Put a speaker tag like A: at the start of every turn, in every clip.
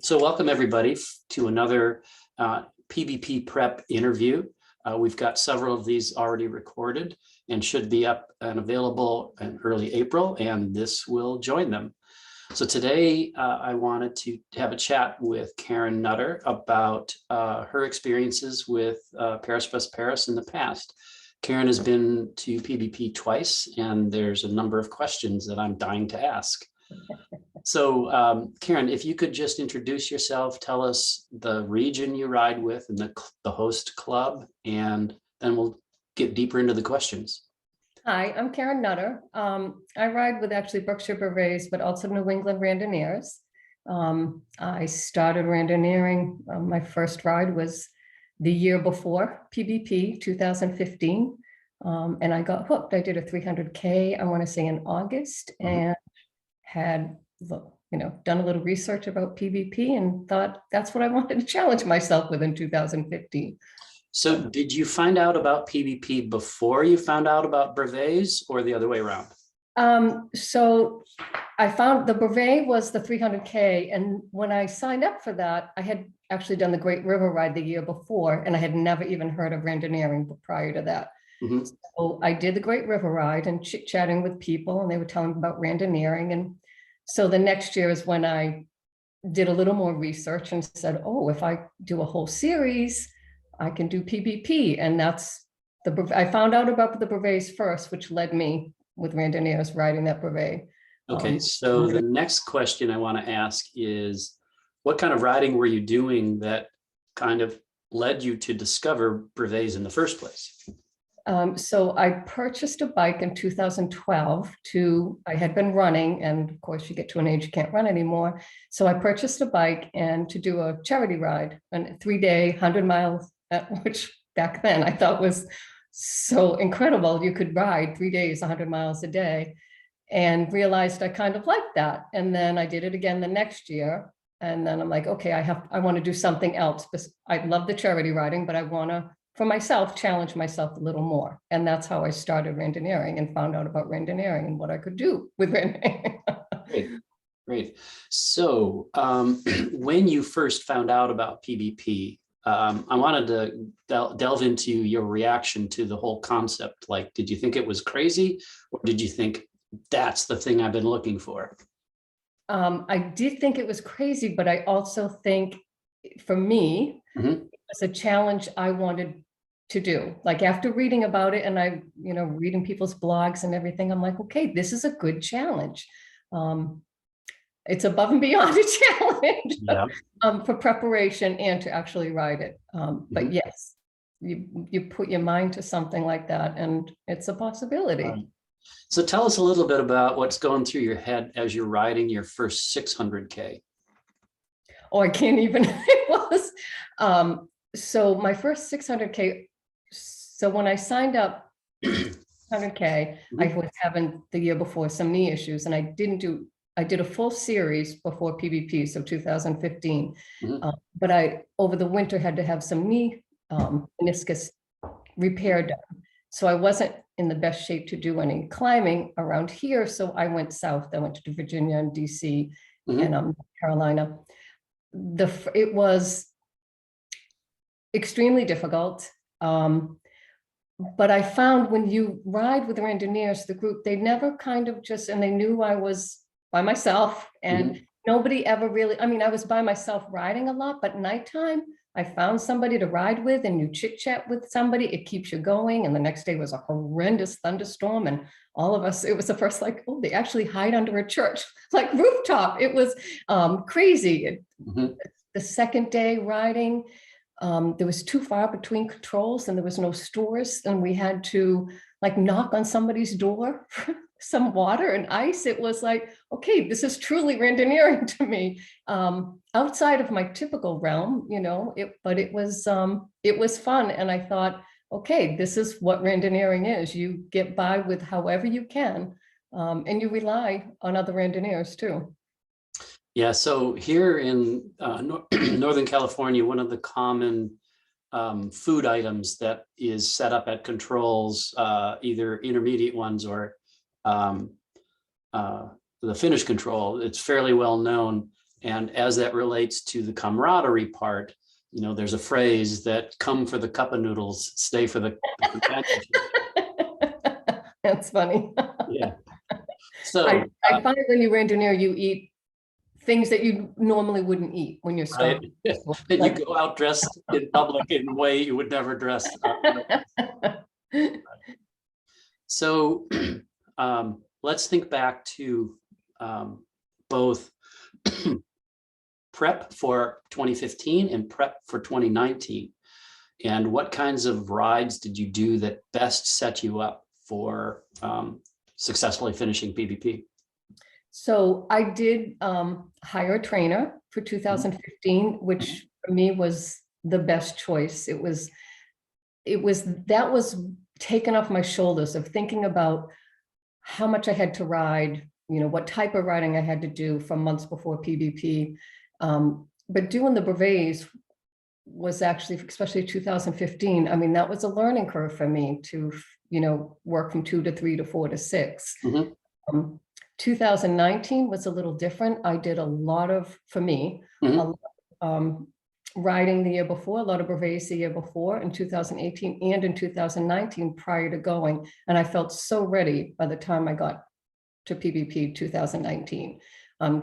A: So welcome everybody to another PBP prep interview. We've got several of these already recorded and should be up and available in early April, and this will join them. So today I wanted to have a chat with Karen Nutter about her experiences with Paris Best Paris in the past. Karen has been to PBP twice, and there's a number of questions that I'm dying to ask. So Karen, if you could just introduce yourself, tell us the region you ride with and the host club, and then we'll get deeper into the questions.
B: Hi, I'm Karen Nutter. I ride with actually Berkshire Brevets, but also New England Randonneurs. I started randonneering. My first ride was the year before PBP, 2015, and I got hooked. I did a 300K, I want to say in August, and had done a little research about PBP and thought that's what I wanted to challenge myself with in 2015.
A: So did you find out about PBP before you found out about brevets, or the other way around?
B: So I found the brevet was the 300K, and when I signed up for that, I had actually done the Great River Ride the year before, and I had never even heard of randonneering prior to that. So I did the Great River Ride and chit-chatting with people, and they were telling me about randonneering. And so the next year is when I did a little more research and said, oh, if I do a whole series, I can do PBP. And that's I found out about the brevets first, which led me with Randonneurs riding that brevet.
A: Okay, so the next question I want to ask is, what kind of riding were you doing that kind of led you to discover brevets in the first place?
B: So I purchased a bike in 2012 I had been running, and of course you get to an age you can't run anymore. So I purchased a bike and to do a charity ride, a 3-day, 100 miles, which back then I thought was so incredible. You could ride 3 days, 100 miles a day, and realized I kind of liked that. And then I did it again the next year. And then I'm like, okay, I want to do something else. I love the charity riding, but I want to, for myself, challenge myself a little more. And that's how I started randonneering and found out about randonneering and what I could do with randonneering.
A: Great. So when you first found out about PBP, I wanted to delve into your reaction to the whole concept. Like, did you think it was crazy, or did you think that's the thing I've been looking for?
B: I did think it was crazy, but I also think for me, it was a challenge I wanted to do. Like after reading about it and reading people's blogs and everything, I'm like, okay, this is a good challenge. It's above and beyond a challenge for preparation and to actually ride it. But yes, you put your mind to something like that and it's a possibility.
A: So tell us a little bit about what's going through your head as you're riding your first 600K.
B: Oh, I can't even, it was. So my first 600K, so when I signed up 100K, I was having the year before some knee issues, and I did a full series before PBP, so 2015. But I, over the winter, had to have some knee meniscus repair done. So I wasn't in the best shape to do any climbing around here. So I went south. I went to Virginia and DC and North Carolina. It was extremely difficult. But I found when you ride with the Randonneurs, the group, they never kind of and they knew I was by myself, and nobody ever really, I mean, I was by myself riding a lot, but nighttime, I found somebody to ride with, and you chit chat with somebody, it keeps you going. And the next day was a horrendous thunderstorm, and all of us, it was the first, like, oh, they actually hide under a church, like rooftop. It was crazy. The second day riding, there was too far between controls and there was no stores, and we had to like knock on somebody's door for some water and ice. It was like, okay, this is truly randonneering to me, outside of my typical realm, but it was fun. And I thought, okay, this is what randonneering is. You get by with however you can, and you rely on other randonneurs too.
A: Yeah, so here in Northern California, one of the common food items that is set up at controls, either intermediate ones or the finish control, it's fairly well known And as that relates to the camaraderie part, you know, there's a phrase that come for the cup of noodles, stay for the companionship.
B: That's funny.
A: Yeah. So,
B: I find when you Randonneur, you eat things that you normally wouldn't eat when you're
A: right.
B: starving.
A: And you go out dressed in public in a way you would never dress. So let's think back to both prep for 2015 and prep for 2019. And what kinds of rides did you do that best set you up for successfully finishing PBP?
B: So I did hire a trainer for 2015, which for me was the best choice. That was taken off my shoulders of thinking about how much I had to ride, you know, what type of riding I had to do from months before PBP. But doing the brevets was actually, especially 2015, I mean, that was a learning curve for me to, you know, work from 2 to 3 to 4 to 6. 2019 was a little different. I did a lot of, for me, a lot of, riding the year before, a lot of brevets the year before in 2018 and in 2019 prior to going. And I felt so ready by the time I got to PBP 2019.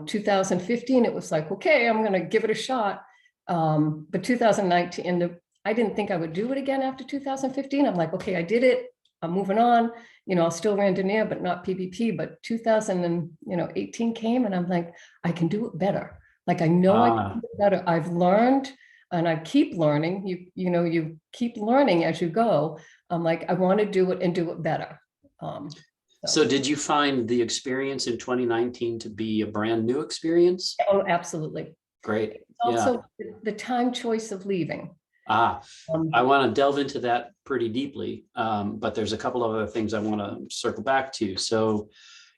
B: 2015, it was like, okay, I'm going to give it a shot. But 2019, I didn't think I would do it again after 2015. I'm like, okay, I did it. I'm moving on. You know, I'll still Randonneur, but not PBP. But 2018 came, and I'm like, I can do it better. Like, I know I can do it better. I've learned, and I keep learning. You keep learning as you go. I'm like, I want to do it and do it better.
A: So did you find the experience in 2019 to be a brand new experience?
B: Oh, absolutely.
A: Great.
B: Also, the time choice of leaving.
A: I want to delve into that pretty deeply, but there's a couple of other things I want to circle back to. So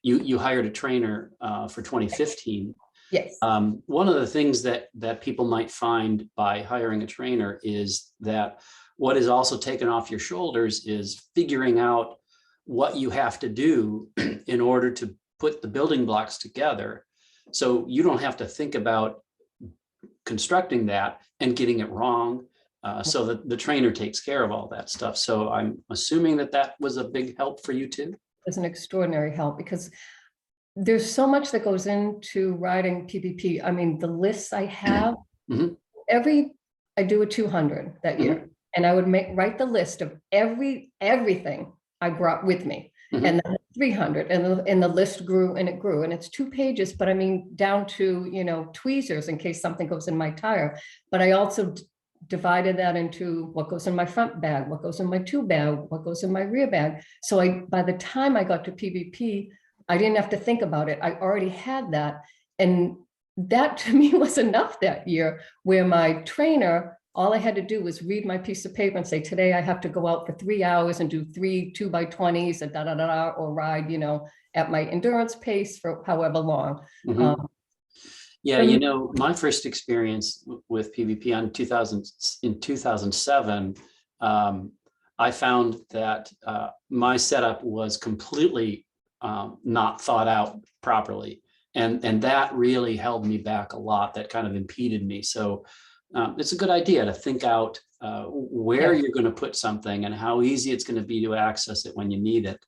A: you hired a trainer for 2015.
B: Yes.
A: One of the things that people might find by hiring a trainer is that what is also taken off your shoulders is figuring out what you have to do in order to put the building blocks together. So you don't have to think about constructing that and getting it wrong. So that the trainer takes care of all that stuff. So I'm assuming that was a big help for you too.
B: It was an extraordinary help because there's so much that goes into riding PBP. I mean, the lists I have, I do a 200 that year, and I would write the list of everything I brought with me, and then 300, and the list grew and it grew, and it's 2 pages, but I mean, down to, you know, tweezers in case something goes in my tire. But I also divided that into what goes in my front bag, what goes in my 2 bag, what goes in my rear bag. So by the time I got to PBP, I didn't have to think about it. I already had that. And that to me was enough that year, where my trainer, all I had to do was read my piece of paper and say, today I have to go out for 3 hours and do 3 2x20s and or ride, you know, at my endurance pace for however long.
A: Yeah, you know, my first experience with PBP in 2007, I found that my setup was completely not thought out properly. And that really held me back a lot. That kind of impeded me. So it's a good idea to think out where you're going to put something and how easy it's going to be to access it when you need it.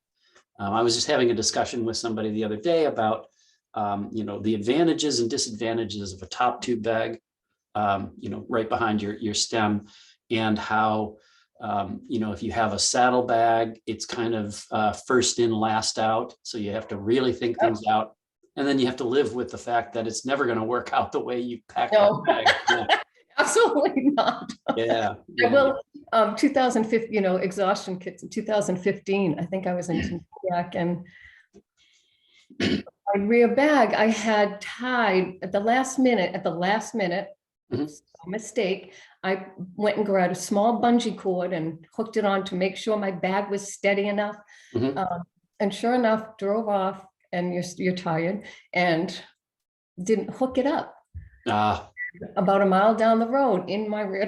A: I was just having a discussion with somebody the other day about you know, the advantages and disadvantages of a top tube bag, you know, right behind your stem, and how, you know, if you have a saddle bag, it's kind of first in, last out. So you have to really think things out. And then you have to live with the fact that it's never going to work out the way you pack that bag. Yeah.
B: Absolutely not.
A: Yeah.
B: Well, 2015, you know, exhaustion kits in 2015, I think I was in Tempe, and my rear bag I had tied at the last minute, mistake. I went and grabbed a small bungee cord and hooked it on to make sure my bag was steady enough. And sure enough, drove off, and you're tired, and didn't hook it up. About a mile down the road in my rear.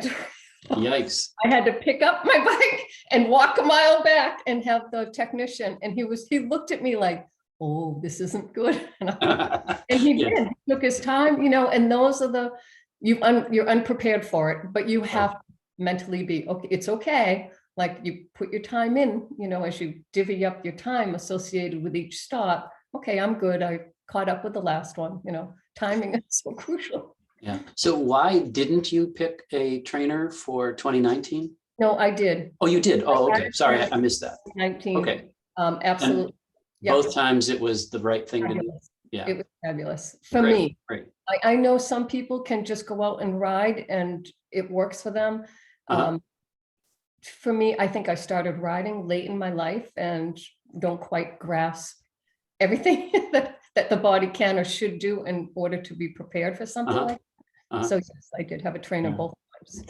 A: Yikes.
B: I had to pick up my bike and walk a mile back and have the technician. And he looked at me like, oh, this isn't good. And he
A: Yeah,
B: did, he took his time, and those are you're unprepared for it, but you have to mentally be, okay, it's okay. Like you put your time in, as you divvy up your time associated with each stop. Okay, I'm good. I caught up with the last one, timing is so crucial.
A: yeah. So why didn't you pick a trainer for 2019?
B: No, I did.
A: Oh, you did? Oh,
B: I
A: okay. Sorry, I missed that.
B: 19.
A: Okay.
B: Absolutely. Yeah.
A: Both times it was the right thing to do.
B: Fabulous.
A: Yeah.
B: It was fabulous for
A: Great,
B: me.
A: great.
B: I know some people can just go out and ride and it works for them. For me, I think I started riding late in my life and don't quite grasp everything that the body can or should do in order to be prepared for something like that. So yes, I did have a trainer both times.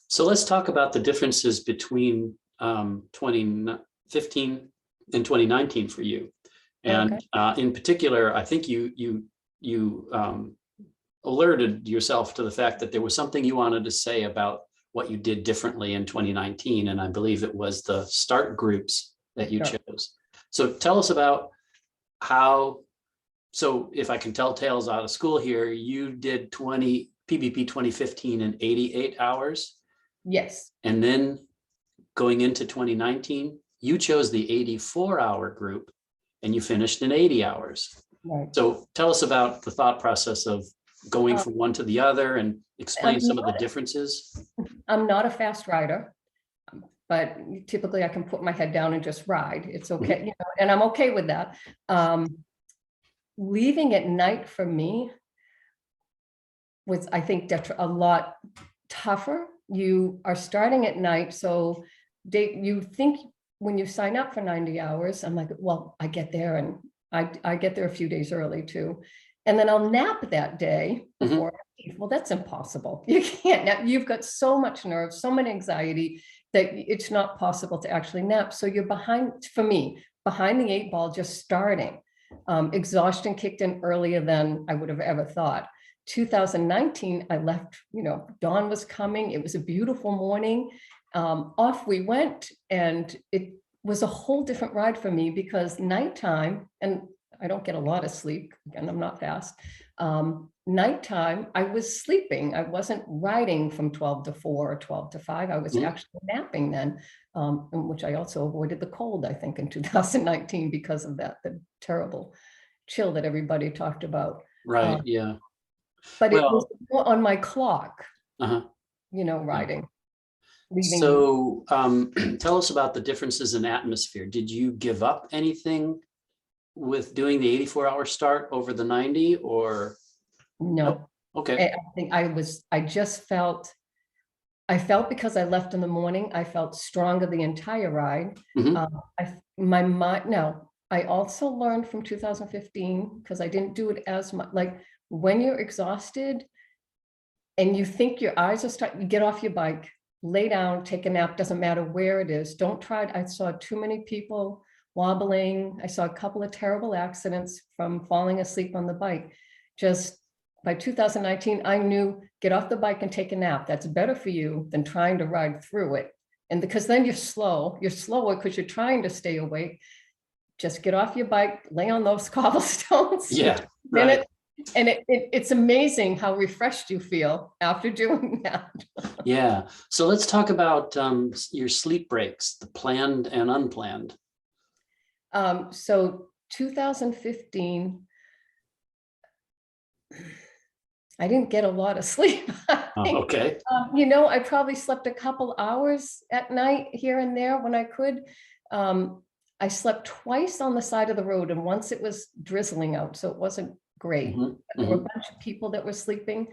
A: So let's talk about the differences between 2015 and 2019 for you. And in particular, I think you alerted yourself to the fact that there was something you wanted to say about what you did differently in 2019. And I believe it was the start groups that you chose. So tell us about how, so if I can tell tales out of school here, you did PBP 2015 in 88 hours.
B: Yes.
A: And then going into 2019, you chose the 84-hour group and you finished in 80 hours.
B: Right.
A: So tell us about the thought process of going from one to the other and explain some of the differences.
B: I'm not a fast rider, but typically I can put my head down and just ride. It's okay, and I'm okay with that. Leaving at night for me was, I think, a lot tougher. You are starting at night, so you think when you sign up for 90 hours, I'm like, well, I get there and I get there a few days early too. And then I'll nap that day before I leave. Well, that's impossible. You can't nap. You've got so much nerve, so much anxiety that it's not possible to actually nap. So you're behind, for me, behind the 8 ball, just starting. Exhaustion kicked in earlier than I would have ever thought. 2019, I left, dawn was coming. It was a beautiful morning. Off we went, and it was a whole different ride for me because nighttime, and I don't get a lot of sleep, again, I'm not fast. Nighttime, I was sleeping. I wasn't riding from 12 to 4 or 12 to 5. I was actually napping then, in which I also avoided the cold, I think, in 2019 because of that, the terrible chill that everybody talked about.
A: Right, yeah.
B: But it was more on my clock, riding.
A: So tell us about the differences in atmosphere. Did you give up anything with doing the 84-hour start over the 90 or?
B: No.
A: Okay.
B: I think I felt because I left in the morning, I felt stronger the entire ride. My mind, now I also learned from 2015, because I didn't do it as much, like when you're exhausted and you think your eyes are starting, you get off your bike, lay down, take a nap, doesn't matter where it is. Don't try it. I saw too many people wobbling. I saw a couple of terrible accidents from falling asleep on the bike. Just by 2019, I knew, get off the bike and take a nap. That's better for you than trying to ride through it. And because then you're slower because you're trying to stay awake. Just get off your bike, lay on those cobblestones.
A: Yeah, right.
B: And it's amazing how refreshed you feel after doing that.
A: Yeah. So let's talk about your sleep breaks, the planned and unplanned.
B: So 2015, I didn't get a lot of sleep.
A: Okay.
B: I probably slept a couple hours at night here and there when I could. I slept twice on the side of the road, and once it was drizzling out, so it wasn't great. There were a bunch of people that were sleeping,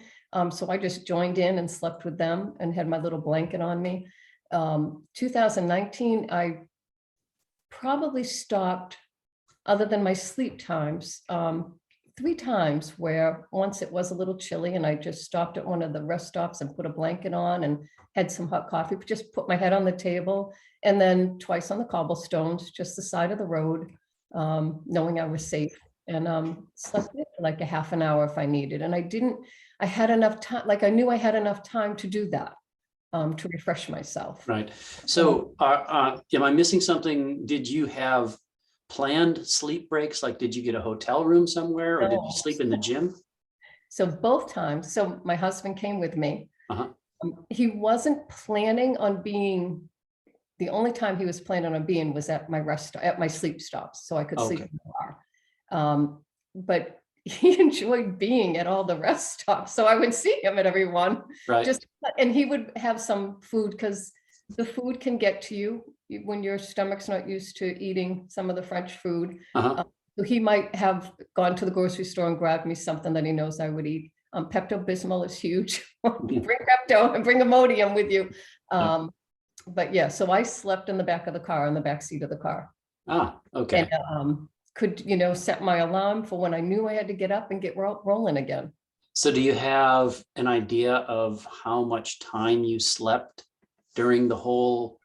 B: so I just joined in and slept with them and had my little blanket on me. 2019, I probably stopped, other than my sleep times, 3 times, where once it was a little chilly and I just stopped at one of the rest stops and put a blanket on and had some hot coffee, just put my head on the table, and then twice on the cobblestones, just the side of the road, knowing I was safe, and slept in for like a half an hour if I needed. And I had enough time, like I knew I had enough time to do that, to refresh myself.
A: Right. So am I missing something? Did you have planned sleep breaks? Like, did you get a hotel room somewhere, or did you
B: No.
A: sleep in the gym?
B: So both times, so my husband came with me.
A: Uh-huh.
B: He wasn't planning on being, the only time he was planning on being was at my at my sleep stops, so I could sleep
A: Okay.
B: in the car. But he enjoyed being at all the rest stops, so I would see him at every one.
A: Right.
B: And he would have some food, because the food can get to you when your stomach's not used to eating some of the French food.
A: Uh-huh.
B: So he might have gone to the grocery store and grabbed me something that he knows I would eat. Pepto-Bismol is huge. Bring Pepto and bring Imodium with you.
A: Yeah.
B: But yeah, so I slept in the back of the car, in the back seat of the car,
A: Ah,
B: and
A: okay.
B: could, set my alarm for when I knew I had to get up and get rolling again.
A: So do you have an idea of how much time you slept during the whole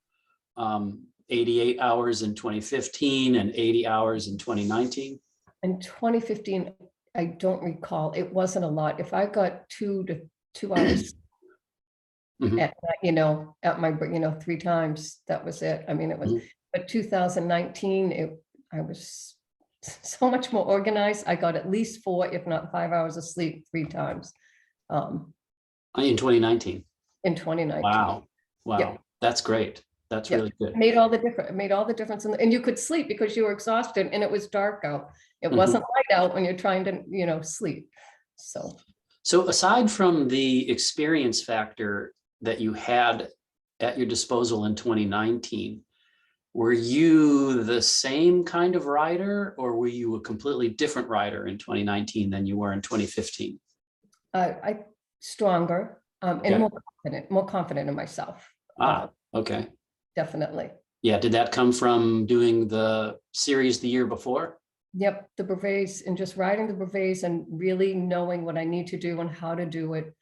A: 88 hours in 2015 and 80 hours in 2019?
B: In 2015, I don't recall. It wasn't a lot. If I got 2 hours
A: Mhm,
B: at, at my, 3 times, that was it. I mean, it was,
A: mhm.
B: but 2019, I was so much more organized. I got at least 4, if not 5 hours of sleep 3 times
A: In 2019.
B: in 2019.
A: Wow.
B: Yep.
A: Wow. That's great. That's
B: Yep.
A: really good.
B: It made all the difference. And you could sleep because you were exhausted and it was dark out. It
A: Mhm.
B: wasn't light out when you're trying to, sleep.
A: So aside from the experience factor that you had at your disposal in 2019, were you the same kind of rider, or were you a completely different rider in 2019 than you were in 2015?
B: I stronger, and
A: Okay.
B: more confident in myself.
A: Okay.
B: Definitely.
A: Yeah. Did that come from doing the series the year before?
B: Yep, the brevets, and just riding the brevets and really knowing what I need to do and how to do it.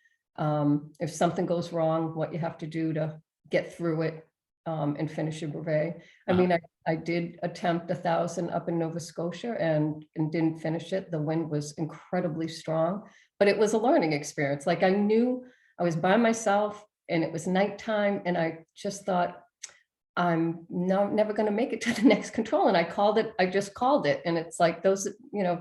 B: If something goes wrong, what you have to do to get through it, and finish your brevet. I mean, I did attempt 1,000 up in Nova Scotia and didn't finish it. The wind was incredibly strong, but it was a learning experience. Like, I knew I was by myself and it was nighttime, and I just thought, I'm never going to make it to the next control. And I just called it. And it's like those,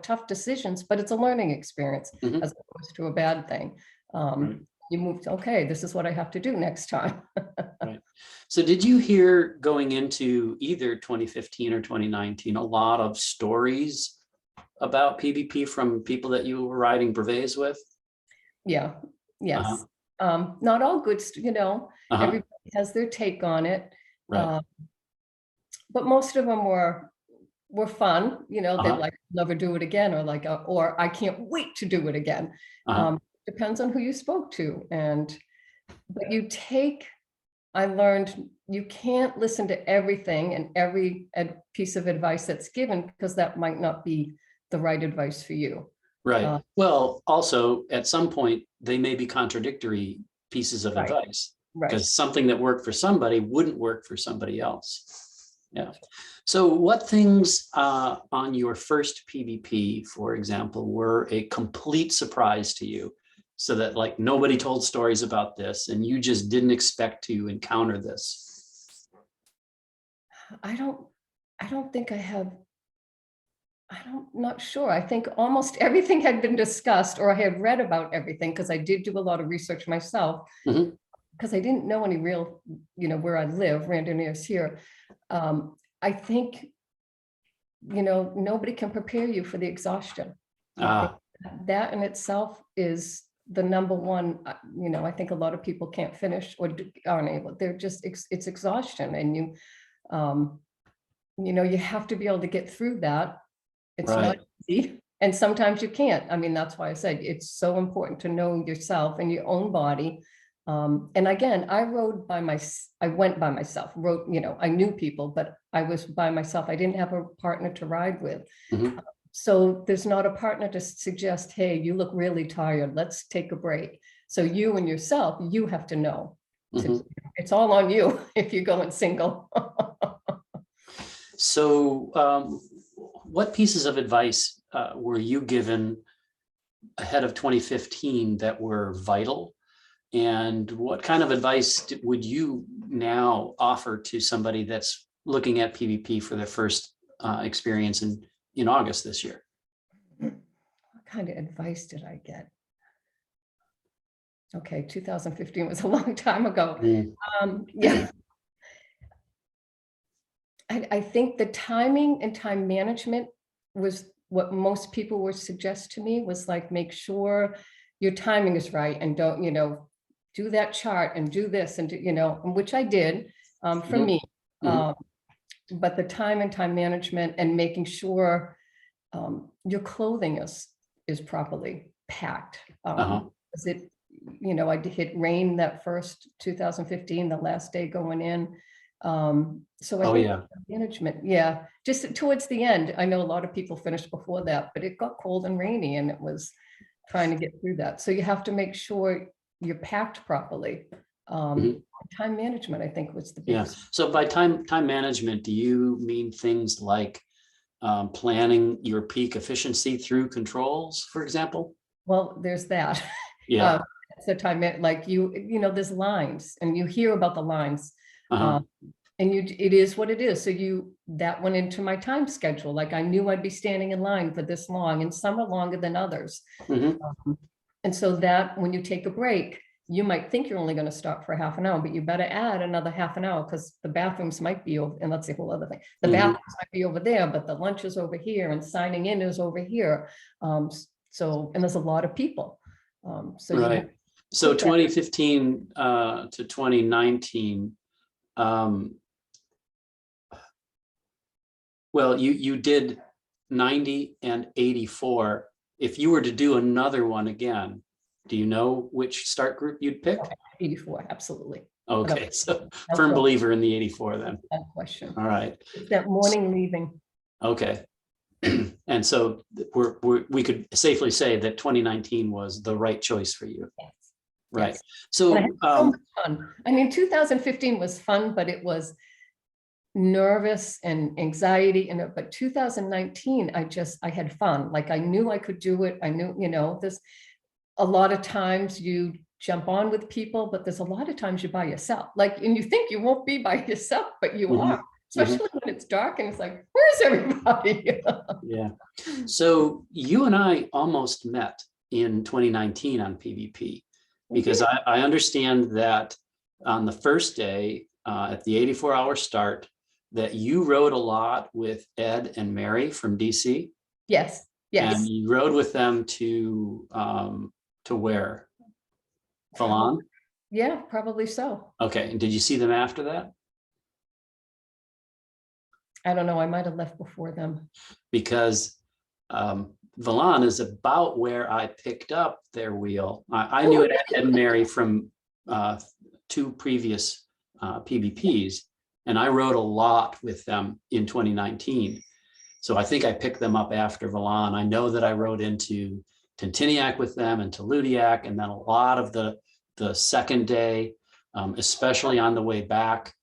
B: tough decisions, but it's a learning experience
A: Mhm.
B: as opposed to a bad thing.
A: Right.
B: You move to, okay, this is what I have to do next time.
A: Right. So did you hear, going into either 2015 or 2019, a lot of stories about PBP from people that you were riding brevets with?
B: Yeah,
A: Uh-huh.
B: yes. Not all good,
A: Uh-huh.
B: everybody has their take on it.
A: Right.
B: Uh, but most of them were fun, they'd
A: Uh-huh.
B: like, never do it again, or like, or I can't wait to do it again.
A: Uh-huh.
B: Depends on who you spoke to. But I learned you can't listen to everything and every piece of advice that's given, because that might not be the right advice for you.
A: Right.
B: Uh,
A: Well, also at some point, they may be contradictory pieces of
B: right,
A: advice,
B: right.
A: because something that worked for somebody wouldn't work for somebody else. Yeah. So what things on your first PBP, for example, were a complete surprise to you, so that like nobody told stories about this and you just didn't expect to encounter this?
B: I don't, think I have. Not sure. I think almost everything had been discussed, or I had read about everything, because I did do a lot of research myself,
A: Mhm.
B: because I didn't know any real, where I live, Randonneurs here. I think, nobody can prepare you for the exhaustion. I think
A: Ah,
B: that in itself is the number one, I think a lot of people can't finish or aren't able. They're just, it's exhaustion, and you have to be able to get through that. It's not
A: right.
B: easy, and sometimes you can't. I mean, that's why I said it's so important to know yourself and your own body. And again, I went by myself, I knew people, but I was by myself. I didn't have a partner to ride with.
A: Mhm.
B: So there's not a partner to suggest, hey, you look really tired, let's take a break. So you and yourself, you have to know.
A: Mhm.
B: It's all on you if you're going single.
A: So what pieces of advice were you given ahead of 2015 that were vital? And what kind of advice would you now offer to somebody that's looking at PBP for their first experience in August this year.
B: What kind of advice did I get? Okay, 2015 was a long time ago. Yeah. I think the timing and time management was what most people would suggest to me, was like, make sure your timing is right and don't, do that chart and do this and do, which I did for me. But the time and time management and making sure your clothing is properly packed. Is it, I hit rain that first 2015, the last day going in. So I think management, just towards the end, I know a lot of people finished before that, but it got cold and rainy and it was trying to get through that. So you have to make sure you're packed properly. Time management, I think, was the biggest.
A: So by time management, do you mean things like planning your peak efficiency through controls, for example?
B: Well, there's that. So time, like there's lines and you hear about the lines. And it is what it is. So that went into my time schedule. Like I knew I'd be standing in line for this long, and some are longer than others. And so that when you take a break, you might think you're only going to stop for half an hour, but you better add another half an hour because the bathrooms might be over, and that's the whole other thing. The bathrooms might be over there, but the lunch is over here and signing in is over here. So, and there's a lot of people.
A: So 2015 to 2019, well, you did 90 and 84. If you were to do another one again, do you know which start group you'd pick?
B: 84, absolutely.
A: Okay, so firm believer in the 84 then.
B: No question.
A: All right.
B: It's that morning leaving.
A: Okay. And so we could safely say that 2019 was the right choice for you.
B: Yes.
A: Right.
B: Yes.
A: So,
B: so much fun. I mean, 2015 was fun, but it was nervous and anxiety but 2019 I had fun. Like I knew I could do it. I knew, there's a lot of times you jump on with people, but there's a lot of times you're by yourself. Like, and you think you won't be by yourself, but you are, especially when it's dark and it's like, where's everybody?
A: So you and I almost met in 2019 on PBP, because I understand that on the first day at the 84-hour start, that you rode a lot with Ed and Mary from DC.
B: Yes.
A: And you rode with them to where? Valon?
B: Yeah, probably so.
A: Okay. And did you see them after that?
B: I don't know. I might have left before them.
A: Because Valon is about where I picked up their wheel. I knew Ed and Mary from 2 previous PBPs. And I rode a lot with them in 2019. So I think I picked them up after Valon. I know that I rode into Tintiniac with them and to Ludiac, and then a lot of the second day, especially on the way back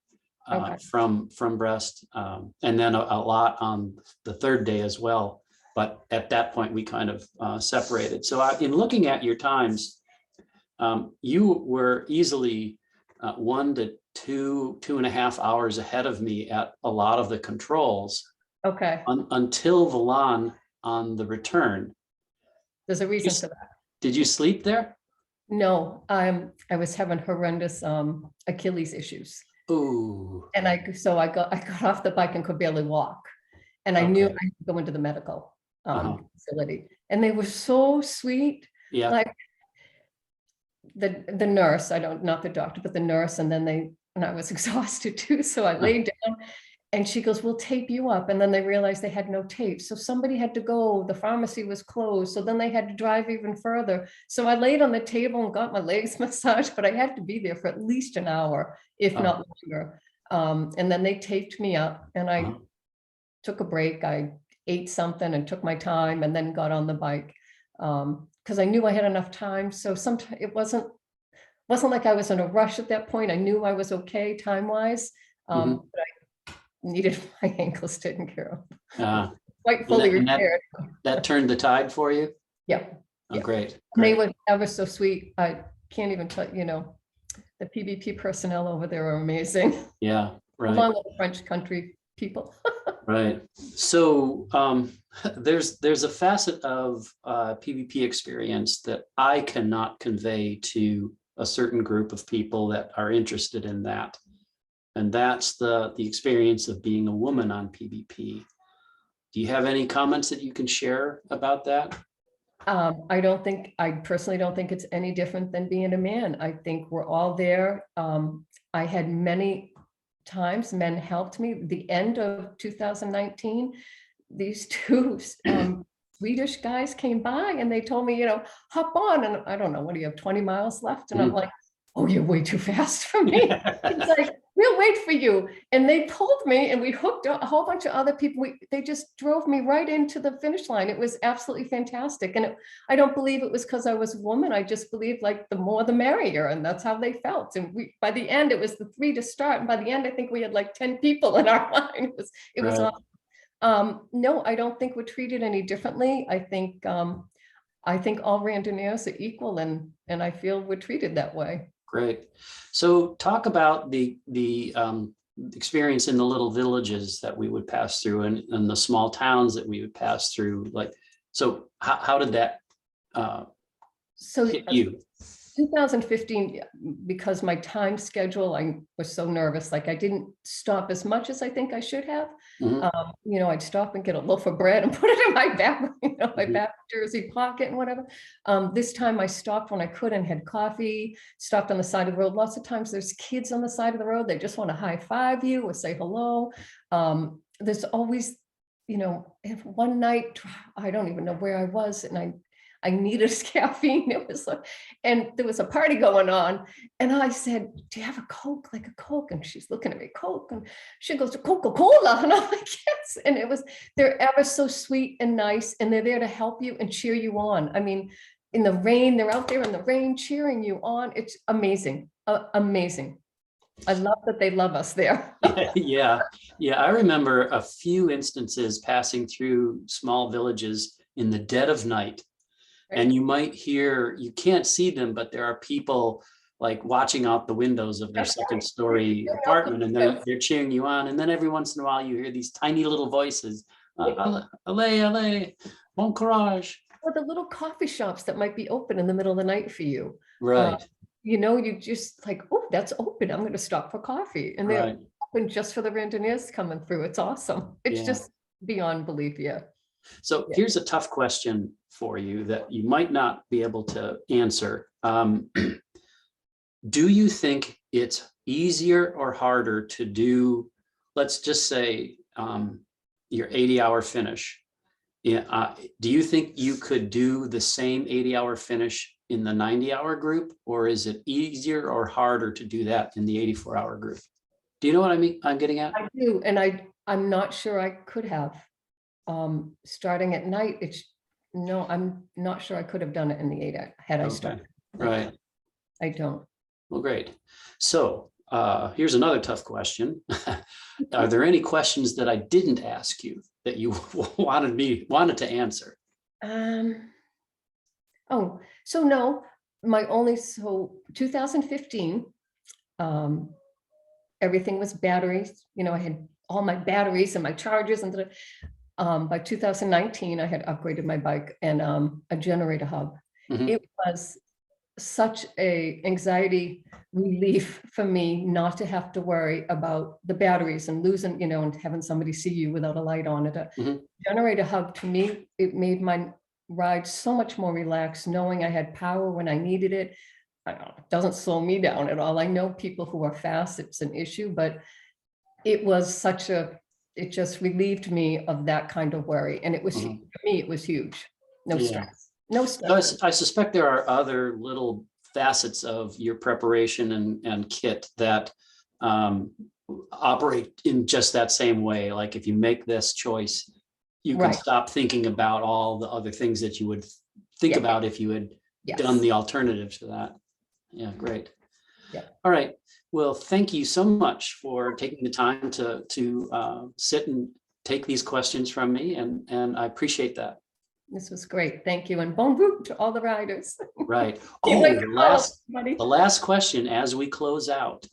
A: from Brest, and then a lot on the third day as well. But at that point, we kind of separated. So in looking at your times, you were easily 1 to 2.5 hours ahead of me at a lot of the controls.
B: Okay.
A: Until Valon on the return.
B: There's a reason for that.
A: Did you sleep there?
B: No, I was having horrendous Achilles issues.
A: Ooh.
B: And I got off the bike and could barely walk. And I knew I could go into the medical facility. And they were so sweet.
A: Yeah.
B: Like the nurse, not the doctor, but the nurse. And I was exhausted too. So I laid down and she goes, we'll tape you up. And then they realized they had no tape. So somebody had to go, the pharmacy was closed. So then they had to drive even further. So I laid on the table and got my legs massaged, but I had to be there for at least an hour, if not longer. And then they taped me up and I took a break. I ate something and took my time and then got on the bike. Because I knew I had enough time. So sometimes it wasn't like I was in a rush at that point. I knew I was okay time-wise, but I needed my ankles taken care of. Quite fully repaired.
A: That turned the tide for you?
B: Yeah.
A: Oh, great.
B: They were ever so sweet. I can't even tell, the PBP personnel over there are amazing.
A: Yeah, right.
B: Along with the French country people.
A: Right. So there's a facet of PvP experience that I cannot convey to a certain group of people that are interested in that. And that's the experience of being a woman on PvP. Do you have any comments that you can share about that?
B: I personally don't think it's any different than being a man. I think we're all there. I had many times men helped me. The end of 2019, these two Swedish guys came by and they told me, hop on. And I don't know, what do you have, 20 miles left? And I'm like, oh, you're way too fast for me. It's like, we'll wait for you. And they pulled me and we hooked a whole bunch of other people. They just drove me right into the finish line. It was absolutely fantastic. And I don't believe it was because I was a woman. I just believe like the more the merrier. And that's how they felt. And by the end, it was the 3 to start. And by the end, I think we had like 10 people in our line. It was
A: Right.
B: awesome. No, I don't think we're treated any differently. I think all randonneurs are equal and I feel we're treated that way.
A: Great. So talk about the experience in the little villages that we would pass through and the small towns that we would pass through. Like, so how did that
B: So
A: hit you?
B: 2015, because my time schedule, I was so nervous, like I didn't stop as much as I think I should have.
A: Mhm.
B: I'd stop and get a loaf of bread and put it in my back, my
A: Mhm.
B: back jersey pocket and whatever. This time I stopped when I could and had coffee, stopped on the side of the road. Lots of times there's kids on the side of the road. They just want to high five you or say hello. There's always, if one night, I don't even know where I was, and I needed caffeine. It was like, and there was a party going on. And I said, do you have a Coke, like a Coke? And she's looking at me, Coke. And she goes, Coca-Cola. And I'm like, yes. And they're ever so sweet and nice. And they're there to help you and cheer you on. I mean, in the rain, they're out there in the rain cheering you on. It's amazing. Amazing. I love that they love us there.
A: Yeah. I remember a few instances passing through small villages in the dead of night. And you might hear, you can't see them, but there are people like watching out the windows of their second story apartment, and they're cheering you on. And then every once in a while you hear these tiny little voices, allez, allez, bon courage.
B: Or the little coffee shops that might be open in the middle of the night for you.
A: Right.
B: You just like, oh, that's open. I'm going to stop for coffee. And they're
A: Right.
B: open just for the Randonneurs coming through. It's awesome. It's
A: Yeah.
B: just beyond belief. Yeah.
A: So here's a tough question for you that you might not be able to answer. Do you think it's easier or harder to do, let's just say, your 80-hour finish? Yeah. Do you think you could do the same 80-hour finish in the 90-hour group, or is it easier or harder to do that in the 84-hour group? Do you know what I mean? I'm getting at?
B: I do. And I'm not sure I could have. Starting at night, I'm not sure I could have done it in the 8 had I started.
A: Right.
B: I don't.
A: Well, great. So here's another tough question. Are there any questions that I didn't ask you that you wanted to answer?
B: Oh, so no, 2015, everything was batteries. I had all my batteries and my chargers and by 2019, I had upgraded my bike and a generator hub.
A: Mhm.
B: It was such a anxiety relief for me not to have to worry about the batteries and losing, and having somebody see you without a light on it.
A: Mhm.
B: Generator hub, to me, it made my ride so much more relaxed, knowing I had power when I needed it. It doesn't slow me down at all. I know people who are fast, it's an issue, but it just relieved me of that kind of worry. And it was,
A: Mhm.
B: for me, it was huge. No
A: Yeah.
B: stress. No stress.
A: I suspect there are other little facets of your preparation and kit that operate in just that same way. Like if you make this choice, you can
B: Right.
A: stop thinking about all the other things that you would think
B: Yeah.
A: about if you had
B: Yes.
A: done the alternative to that. Yeah, great.
B: Yeah.
A: All right. Well, thank you so much for taking the time to sit and take these questions from me, and I appreciate that.
B: This was great. Thank you. And bon voute to all the riders.
A: Right.
B: You
A: Oh,
B: like
A: the last question as we close out.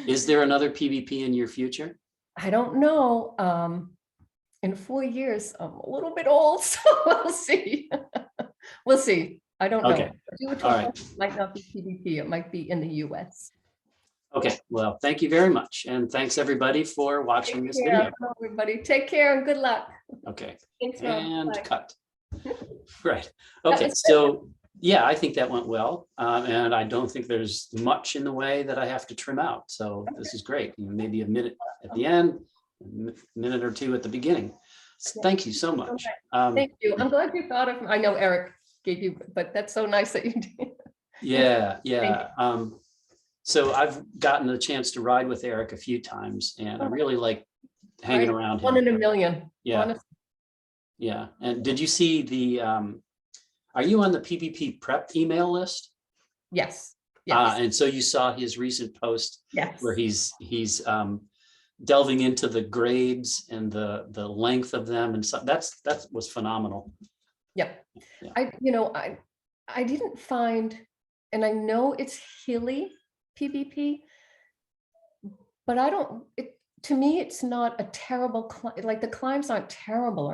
A: Is there another PvP in your future?
B: I don't know. In 4 years, I'm a little bit old, so we'll see. We'll see. I don't know.
A: Okay,
B: I do it
A: all right.
B: might not be PBP, it might be in the US.
A: Okay, well, thank you very much. And thanks everybody for watching this
B: Yeah,
A: video.
B: everybody, take care and good luck.
A: Okay,
B: Thanks, Rob.
A: and
B: Bye.
A: cut. Right.
B: That
A: Okay,
B: was good.
A: so yeah, I think that went well. And I don't think there's much in the way that I have to trim out. So this is great. Maybe a minute at the end, a minute or two at the beginning. Thank you so much.
B: Thank you. I'm glad you thought of, I know Eric gave you, but that's so nice that you did.
A: Yeah,
B: Thank
A: yeah. So I've gotten a chance to ride with Eric a few times, and I really like hanging
B: Right?
A: around
B: One
A: him.
B: in a million.
A: Yeah,
B: Honestly.
A: yeah. And did you see the, are you on the PBP prep email list?
B: Yes, yes,
A: And so you saw his recent post
B: yes.
A: where he's delving into the grades and the length of them, and so that was phenomenal.
B: Yep.
A: Yeah.
B: I didn't find, and I know it's hilly PBP, but I don't, to me, it's not a terrible, like the climbs aren't terrible or